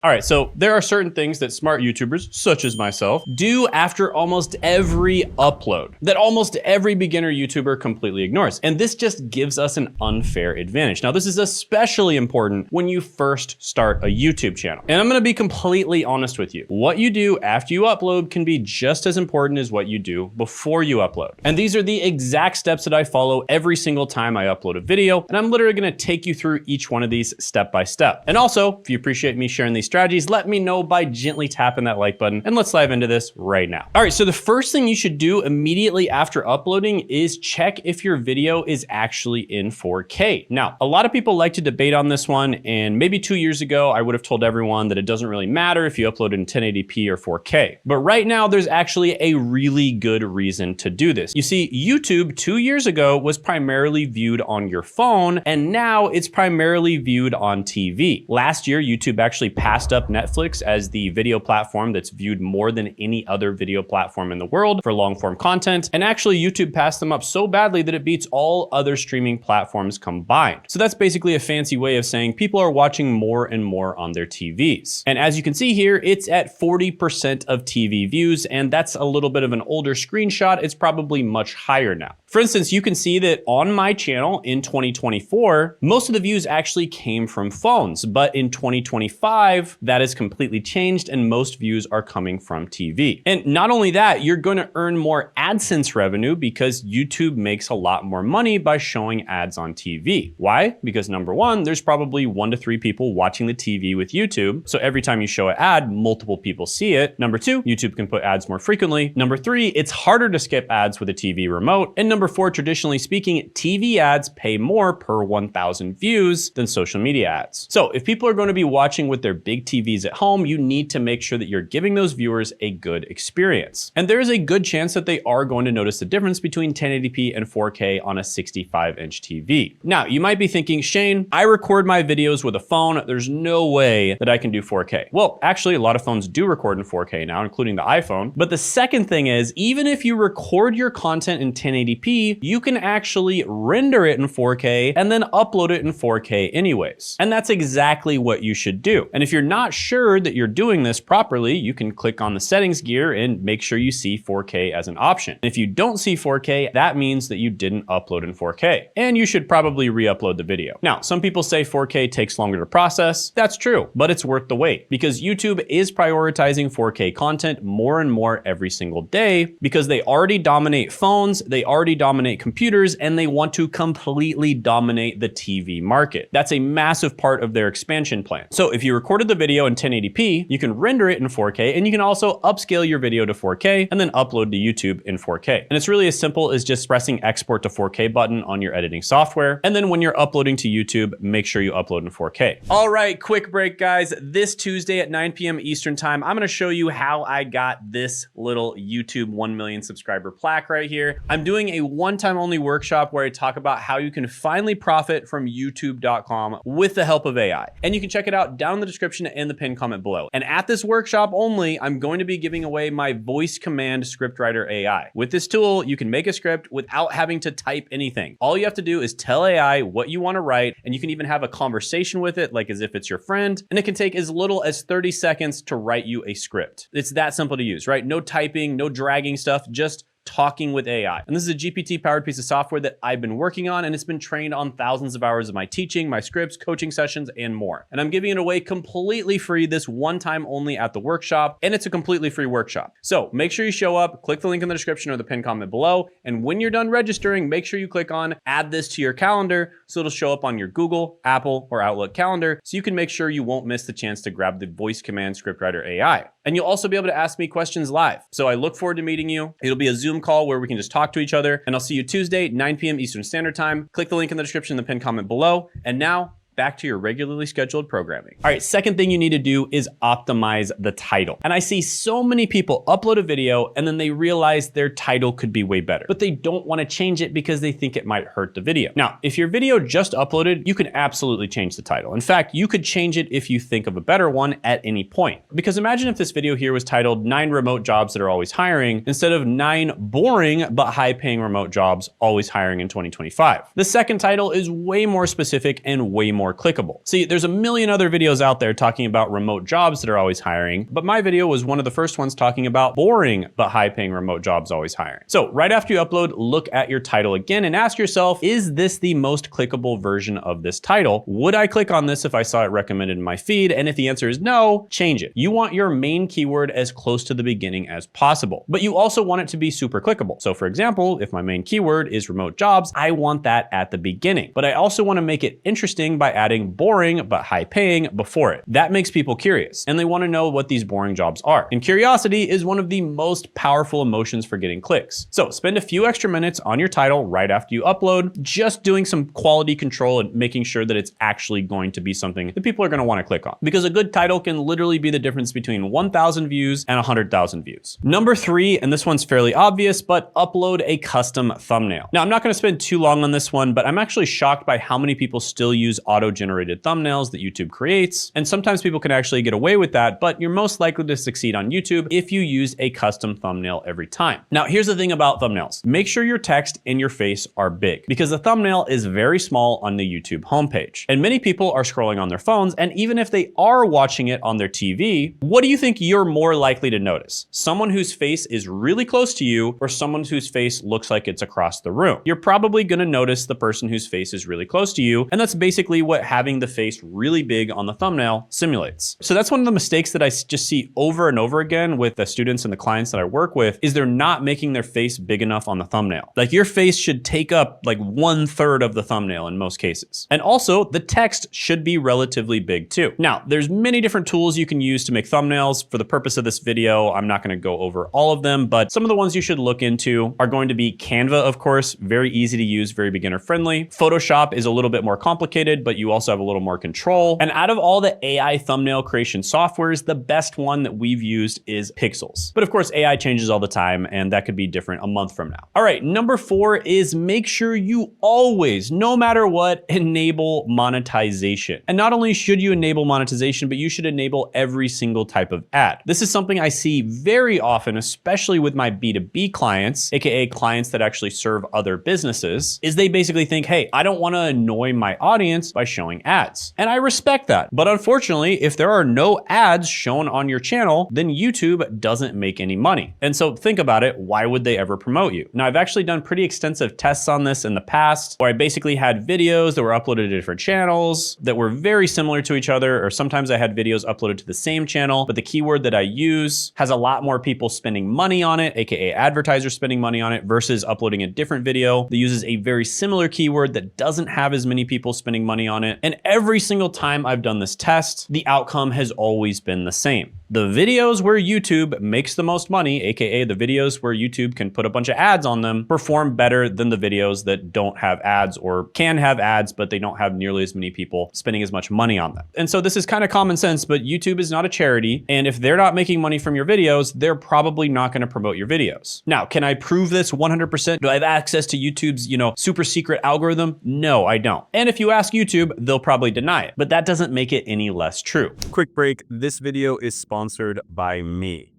All right, so there are certain things that smart YouTubers, such as myself, do after almost every upload that almost every beginner YouTuber completely ignores. And this just gives us an unfair advantage. Now, this is especially important when you first start a YouTube channel. And I'm gonna be completely honest with you. What you do after you upload can be just as important as what you do before you upload. And these are the exact steps that I follow every single time I upload a video. And I'm literally gonna take you through each one of these step by step. And also, if you appreciate me sharing these strategies, let me know by gently tapping that like button, and let's dive into this right now. All right, so the first thing you should do immediately after uploading is check if your video is actually in 4K. Now, a lot of people like to debate on this one, and maybe 2 years ago, I would have told everyone that it doesn't really matter if you upload in 1080p or 4K. But right now, there's actually a really good reason to do this. You see, YouTube 2 years ago was primarily viewed on your phone, and now it's primarily viewed on TV. Last year, YouTube actually passed up Netflix as the video platform that's viewed more than any other video platform in the world for long form content. And actually YouTube passed them up so badly that it beats all other streaming platforms combined. So that's basically a fancy way of saying people are watching more and more on their TVs. And as you can see here, it's at 40% of TV views, and that's a little bit of an older screenshot. It's probably much higher now. For instance, you can see that on my channel in 2024, most of the views actually came from phones, but in 2025, that has completely changed and most views are coming from TV. And not only that, you're going to earn more AdSense revenue because YouTube makes a lot more money by showing ads on TV. Why? Because number one, there's probably 1 to 3 people watching the TV with YouTube. So every time you show an ad, multiple people see it. Number two, YouTube can put ads more frequently. Number three, it's harder to skip ads with a TV remote. And number four, traditionally speaking, TV ads pay more per 1,000 views than social media ads. So if people are going to be watching with their big TVs at home, you need to make sure that you're giving those viewers a good experience. And there is a good chance that they are going to notice the difference between 1080p and 4K on a 65-inch TV. Now, you might be thinking, Shane, I record my videos with a phone. There's no way that I can do 4K. Well, actually, a lot of phones do record in 4K now, including the iPhone. But the second thing is, even if you record your content in 1080p, you can actually render it in 4K and then upload it in 4K anyways. And that's exactly what you should do. And if you're not sure that you're doing this properly, you can click on the settings gear and make sure you see 4K as an option. If you don't see 4K, that means that you didn't upload in 4K, and you should probably re-upload the video. Now, some people say 4K takes longer to process. That's true, but it's worth the wait because YouTube is prioritizing 4K content more and more every single day because they already dominate phones, they already dominate computers, and they want to completely dominate the TV market. That's a massive part of their expansion plan. So if you recorded the video in 1080p, you can render it in 4K, and you can also upscale your video to 4K and then upload to YouTube in 4K. And it's really as simple as just pressing export to 4K button on your editing software. And then when you're uploading to YouTube, make sure you upload in 4K. All right, quick break, guys. This Tuesday at 9 p.m. Eastern time, I'm gonna show you how I got this little YouTube 1 million subscriber plaque right here. I'm doing a one-time only workshop where I talk about how you can finally profit from YouTube.com with the help of AI. And you can check it out down in the description and the pinned comment below. And at this workshop only, I'm going to be giving away my voice command scriptwriter AI. With this tool, you can make a script without having to type anything. All you have to do is tell AI what you want to write, and you can even have a conversation with it, like as if it's your friend, and it can take as little as 30 seconds to write you a script. It's that simple to use, right? No typing, no dragging stuff, just talking with AI. And this is a GPT powered piece of software that I've been working on, and it's been trained on thousands of hours of my teaching, my scripts, coaching sessions, and more. And I'm giving it away completely free this one time only at the workshop, and it's a completely free workshop. So make sure you show up, click the link in the description or the pinned comment below. And when you're done registering, make sure you click on add this to your calendar so it'll show up on your Google, Apple, or Outlook calendar so you can make sure you won't miss the chance to grab the voice command scriptwriter AI. And you'll also be able to ask me questions live. So I look forward to meeting you. It'll be a Zoom call where we can just talk to each other. And I'll see you Tuesday, 9 p.m. Eastern Standard Time. Click the link in the description, the pinned comment below. And now, back to your regularly scheduled programming. All right, second thing you need to do is optimize the title. And I see so many people upload a video and then they realize their title could be way better, but they don't want to change it because they think it might hurt the video. Now, if your video just uploaded, you can absolutely change the title. In fact, you could change it if you think of a better one at any point. Because imagine if this video here was titled 9 remote jobs that are always hiring instead of 9 boring but high paying remote jobs always hiring in 2025. The second title is way more specific and way more more clickable. See, there's a million other videos out there talking about remote jobs that are always hiring, but my video was one of the first ones talking about boring but high-paying remote jobs always hiring. So right after you upload, look at your title again and ask yourself, is this the most clickable version of this title? Would I click on this if I saw it recommended in my feed? And if the answer is no, change it. You want your main keyword as close to the beginning as possible, but you also want it to be super clickable. So for example, if my main keyword is remote jobs, I want that at the beginning, but I also want to make it interesting by adding boring but high paying before it. That makes people curious and they want to know what these boring jobs are. And curiosity is one of the most powerful emotions for getting clicks. So spend a few extra minutes on your title right after you upload, just doing some quality control and making sure that it's actually going to be something that people are going to want to click on, because a good title can literally be the difference between 1,000 views and 100,000 views. Number 3, and this one's fairly obvious, but upload a custom thumbnail. Now, I'm not going to spend too long on this one, but I'm actually shocked by how many people still use auto-generated thumbnails that YouTube creates. And sometimes people can actually get away with that, but you're most likely to succeed on YouTube if you use a custom thumbnail every time. Now, here's the thing about thumbnails. Make sure your text and your face are big, because the thumbnail is very small on the YouTube homepage. And many people are scrolling on their phones, and even if they are watching it on their TV, what do you think you're more likely to notice? Someone whose face is really close to you or someone whose face looks like it's across the room? You're probably gonna notice the person whose face is really close to you, and that's basically what having the face really big on the thumbnail simulates. So that's one of the mistakes that I just see over and over again with the students and the clients that I work with, is they're not making their face big enough on the thumbnail. Like, your face should take up like 1/3 of the thumbnail in most cases. And also the text should be relatively big too. Now, there's many different tools you can use to make thumbnails. For the purpose of this video, I'm not gonna go over all of them, but some of the ones you should look into are going to be Canva, of course, very easy to use, very beginner friendly. Photoshop is a little bit more complicated, but you also have a little more control. And out of all the AI thumbnail creation softwares, the best one that we've used is Pixels. But of course, AI changes all the time, and that could be different a month from now. All right, number 4 is make sure you always, no matter what, enable monetization. And not only should you enable monetization, but you should enable every single type of ad. This is something I see very often, especially with my B2B clients, aka clients that actually serve other businesses, is they basically think, hey, I don't want to annoy my audience by showing ads. And I respect that. But unfortunately, if there are no ads shown on your channel, then YouTube doesn't make any money. And so think about it, why would they ever promote you? Now, I've actually done pretty extensive tests on this in the past, where I basically had videos that were uploaded to different channels that were very similar to each other, or sometimes I had videos uploaded to the same channel, but the keyword that I use has a lot more people spending money on it, aka advertisers spending money on it, versus uploading a different video that uses a very similar keyword that doesn't have as many people spending money on it. And every single time I've done this test, the outcome has always been the same. The videos where YouTube makes the most money, aka the videos where YouTube can put a bunch of ads on them, perform better than the videos that don't have ads, or can have ads, but they don't have nearly as many people spending as much money on them. And so this is kind of common sense, but YouTube is not a charity. And if they're not making money from your videos, they're probably not going to promote your videos. Now, can I prove this 100%? Do I have access to YouTube's, super secret algorithm? No, I don't. And if you ask YouTube, they'll probably deny it, but that doesn't make it any less true. Quick break. This video is sponsored by me.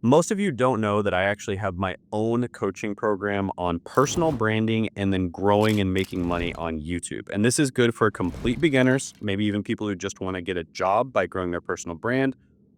Most of you don't know that I actually have my own coaching program on personal branding and then growing and making money on YouTube. And this is good for complete beginners, maybe even people who just want to get a job by growing their personal brand,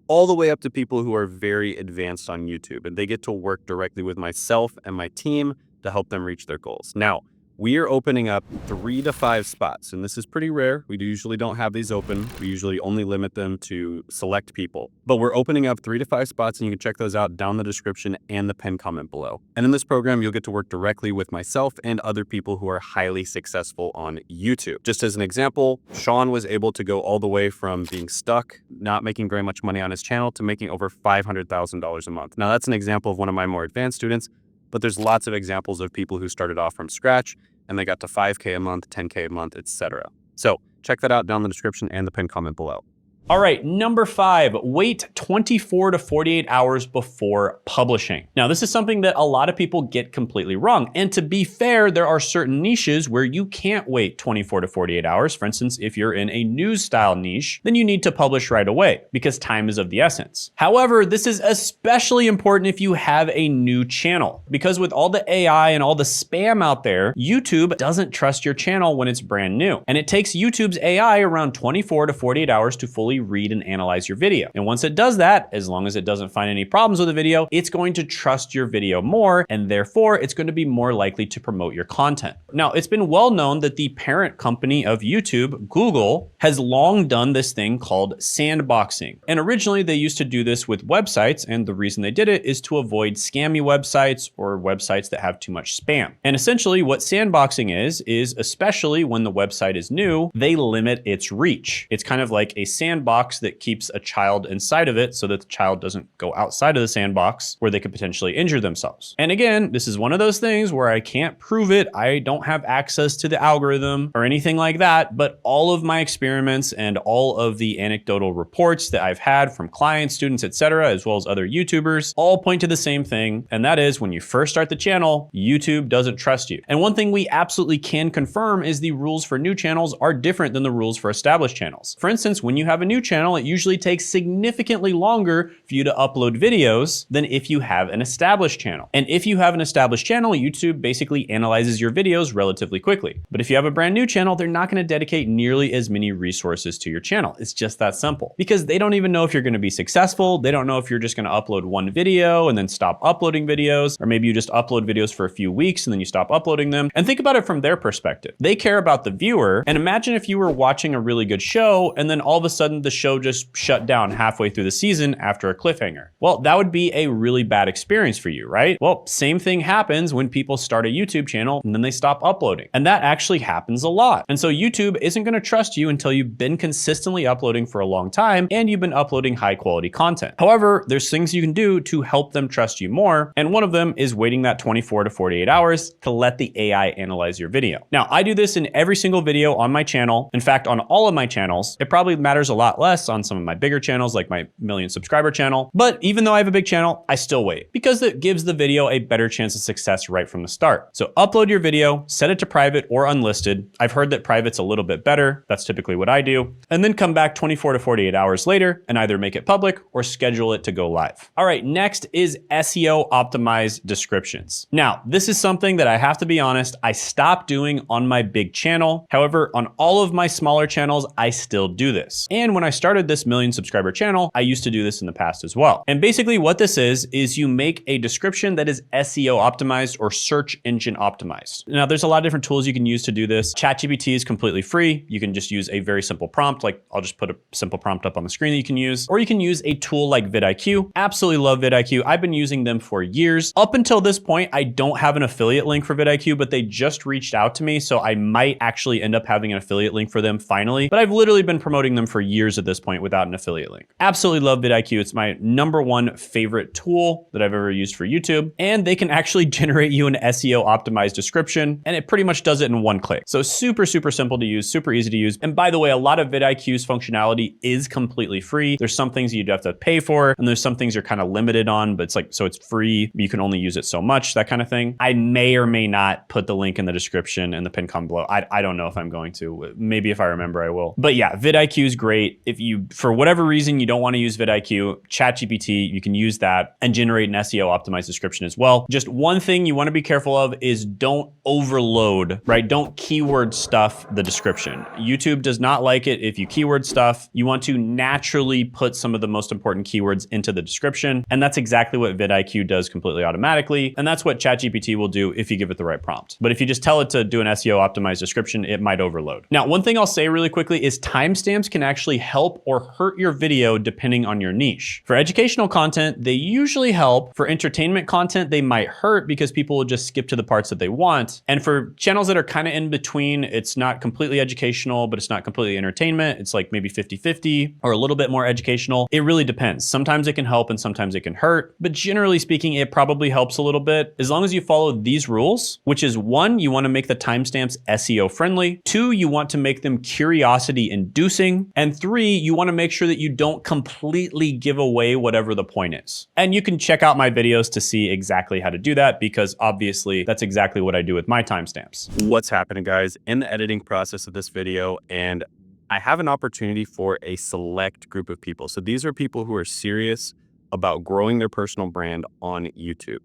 all the way up to people who are very advanced on YouTube. And they get to work directly with myself and my team to help them reach their goals. Now, we are opening up 3 to 5 spots, and this is pretty rare. We usually don't have these open. We usually only limit them to select people. But we're opening up 3 to 5 spots, and you can check those out down in the description and the pinned comment below. And in this program, you'll get to work directly with myself and other people who are highly successful on YouTube. Just as an example, Sean was able to go all the way from being stuck, not making very much money on his channel, to making over $500,000 a month. Now, that's an example of one of my more advanced students, but there's lots of examples of people who started off from scratch and they got to 5K a month, 10K a month, etc. So check that out down in the description and the pinned comment below. All right, number 5, wait 24 to 48 hours before publishing. Now, this is something that a lot of people get completely wrong. And to be fair, there are certain niches where you can't wait 24 to 48 hours. For instance, if you're in a news style niche, then you need to publish right away because time is of the essence. However, this is especially important if you have a new channel, because with all the AI and all the spam out there, YouTube doesn't trust your channel when it's brand new. And it takes YouTube's AI around 24 to 48 hours to fully read and analyze your video. And once it does that, as long as it doesn't find any problems with the video, it's going to trust your video more, and therefore it's going to be more likely to promote your content. Now, it's been well known that the parent company of YouTube, Google, has long done this thing called sandboxing. And originally they used to do this with websites, and the reason they did it is to avoid scammy websites or websites that have too much spam. And essentially what sandboxing is especially when the website is new, they limit its reach. It's kind of like a sandbox that keeps a child inside of it so that the child doesn't go outside of the sandbox where they could potentially injure themselves. And again, this is one of those things where I can't prove it. I don't have access to the algorithm or anything like that, but all of my experiments and all of the anecdotal reports that I've had from clients, students, etc., as well as other YouTubers, all point to the same thing. And that is when you first start the channel, YouTube doesn't trust you. And one thing we absolutely can confirm is the rules for new channels are different than the rules for established channels. For instance, when you have a new channel, it usually takes significantly longer for you to upload videos than if you have an established channel. And if you have an established channel, YouTube basically analyzes your videos relatively quickly. But if you have a brand new channel, they're not going to dedicate nearly as many resources to your channel. It's just that simple, because they don't even know if you're going to be successful. They don't know if you're just going to upload one video and then stop uploading videos, or maybe you just upload videos for a few weeks and then you stop uploading them. And think about it from their perspective. They care about the viewer. And imagine if you were watching a really good show and then all of a sudden the show just shut down halfway through the season after a cliffhanger. Well, that would be a really bad experience for you, right? Well, same thing happens when people start a YouTube channel and then they stop uploading. And that actually happens a lot. And so YouTube isn't going to trust you until you've been consistently uploading for a long time and you've been uploading high quality content. However, there's things you can do to help them trust you more. And one of them is waiting that 24 to 48 hours to let the AI analyze your video. Now, I do this in every single video on my channel. In fact, on all of my channels. It probably matters a lot less on some of my bigger channels like my 1 million subscriber channel. But even though I have a big channel, I still wait because it gives the video a better chance of success right from the start. So upload your video, set it to private or unlisted. I've heard that private's a little bit better. That's typically what I do. And then come back 24 to 48 hours later and either make it public or schedule it to go live. All right, next is SEO optimized descriptions. Now, this is something that I have to be honest, I stopped doing on my big channel. However, on all of my smaller channels, I still do this. And when I started this 1 million subscriber channel, I used to do this in the past as well. And basically what this is you make a description that is SEO optimized or search engine optimized. Now, there's a lot of different tools you can use to do this. ChatGPT is completely free. You can just use a very simple prompt. Like I'll just put a simple prompt up on the screen that you can use, or you can use a tool like vidIQ. Absolutely love vidIQ. I've been using them for years. Up until this point, I don't have an affiliate link for vidIQ, but they just reached out to me. So I might actually end up having an affiliate link for them finally, but I've literally been promoting them for years at this point without an affiliate link. Absolutely love vidIQ. It's my #1 favorite tool that I've ever used for YouTube. And they can actually generate you an SEO optimized description. And it pretty much does it in one click. So super, super simple to use, super easy to use. And by the way, a lot of vidIQ's functionality is completely free. There's some things you'd have to pay for, and there's some things you're kind of limited on, but it's like, so it's free. You can only use it so much, that kind of thing. I may or may not put the link in the description and the pinned comment below. I don't know if I'm going to. Maybe if I remember, I will. But yeah, vidIQ is great. If you, for whatever reason, you don't want to use vidIQ, ChatGPT, you can use that and generate an SEO optimized description as well. Just one thing you want to be careful of is don't overload, right? Don't keyword stuff the description. YouTube does not like it if you keyword stuff. You want to naturally put some of the most important keywords into the description. And that's exactly what vidIQ does completely automatically. And that's what ChatGPT will do if you give it the right prompt. But if you just tell it to do an SEO optimized description, it might overload. Now, one thing I'll say really quickly is timestamps can actually help or hurt your video depending on your niche. For educational content, they usually help. For entertainment content, they might hurt because people will just skip to the parts that they want. And for channels that are kind of in between, it's not completely educational, but it's not completely entertainment. It's like maybe 50-50 or a little bit more educational. It really depends. Sometimes it can help and sometimes it can hurt, but generally speaking, it probably helps a little bit as long as you follow these rules, which is 1, you want to make the timestamps SEO friendly. 2, you want to make them curiosity inducing. And 3, 3, you wanna make sure that you don't completely give away whatever the point is. And you can check out my videos to see exactly how to do that, because obviously that's exactly what I do with my timestamps. What's happening, guys? In the editing process of this video, and I have an opportunity for a select group of people. So these are people who are serious about growing their personal brand on YouTube.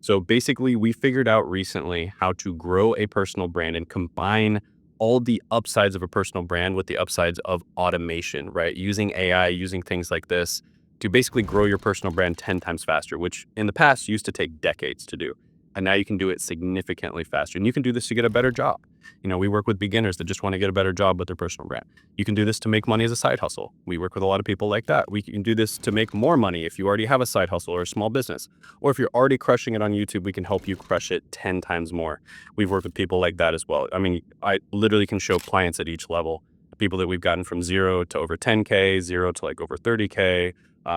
So basically, we figured out recently how to grow a personal brand and combine all the upsides of a personal brand with the upsides of automation, right? Using AI, using things like this to basically grow your personal brand 10 times faster, which in the past used to take decades to do. And now you can do it significantly faster. And you can do this to get a better job. You know, we work with beginners that just want to get a better job with their personal brand. You can do this to make money as a side hustle. We work with a lot of people like that. We can do this to make more money if you already have a side hustle or a small business. Or if you're already crushing it on YouTube, we can help you crush it 10 times more. We've worked with people like that as well. I mean, I literally can show clients at each level, people that we've gotten from 0 to over 10K, 0 to like over 30K,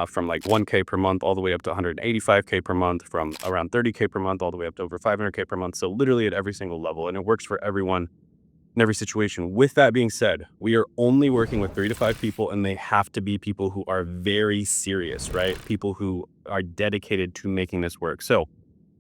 from like 1K per month all the way up to 185K per month, from around 30K per month all the way up to over 500K per month. So literally at every single level, and it works for everyone in every situation. With that being said, we are only working with 3 to 5 people, and they have to be people who are very serious, right? People who are dedicated to making this work. So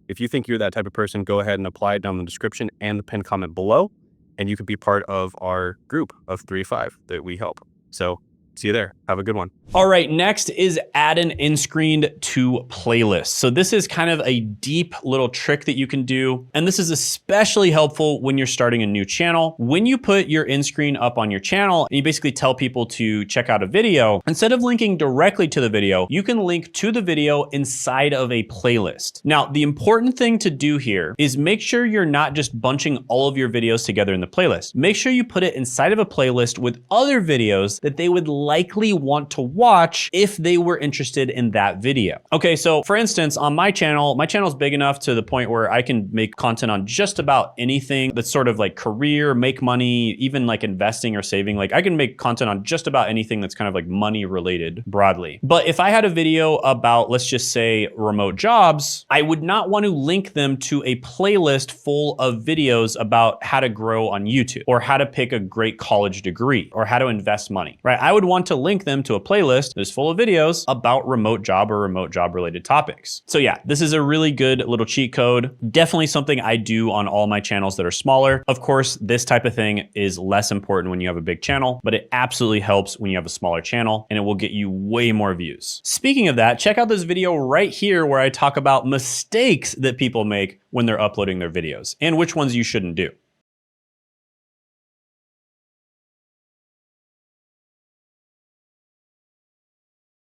if you think you're that type of person, go ahead and apply it down in the description and the pinned comment below, and you can be part of our group of 3 to 5 that we help. So see you there. Have a good one. All right, next is add an in-screen to playlists. So this is kind of a deep little trick that you can do. And this is especially helpful when you're starting a new channel. When you put your in-screen up on your channel and you basically tell people to check out a video, instead of linking directly to the video, you can link to the video inside of a playlist. Now, the important thing to do here is make sure you're not just bunching all of your videos together in the playlist. Make sure you put it inside of a playlist with other videos that they would likely want to watch if they were interested in that video. Okay, so for instance, on my channel is big enough to the point where I can make content on just about anything that's sort of like career, make money, even like investing or saving. Like I can make content on just about anything that's kind of like money related broadly. But if I had a video about, let's just say, remote jobs, I would not want to link them to a playlist full of videos about how to grow on YouTube, or how to pick a great college degree, or how to invest money, right? I would want to link them to a playlist that's full of videos about remote job or remote job related topics. So yeah, this is a really good little cheat code. Definitely something I do on all my channels that are smaller. Of course, this type of thing is less important when you have a big channel, but it absolutely helps when you have a smaller channel, and it will get you way more views. Speaking of that, check out this video right here where I talk about mistakes that people make when they're uploading their videos and which ones you shouldn't do.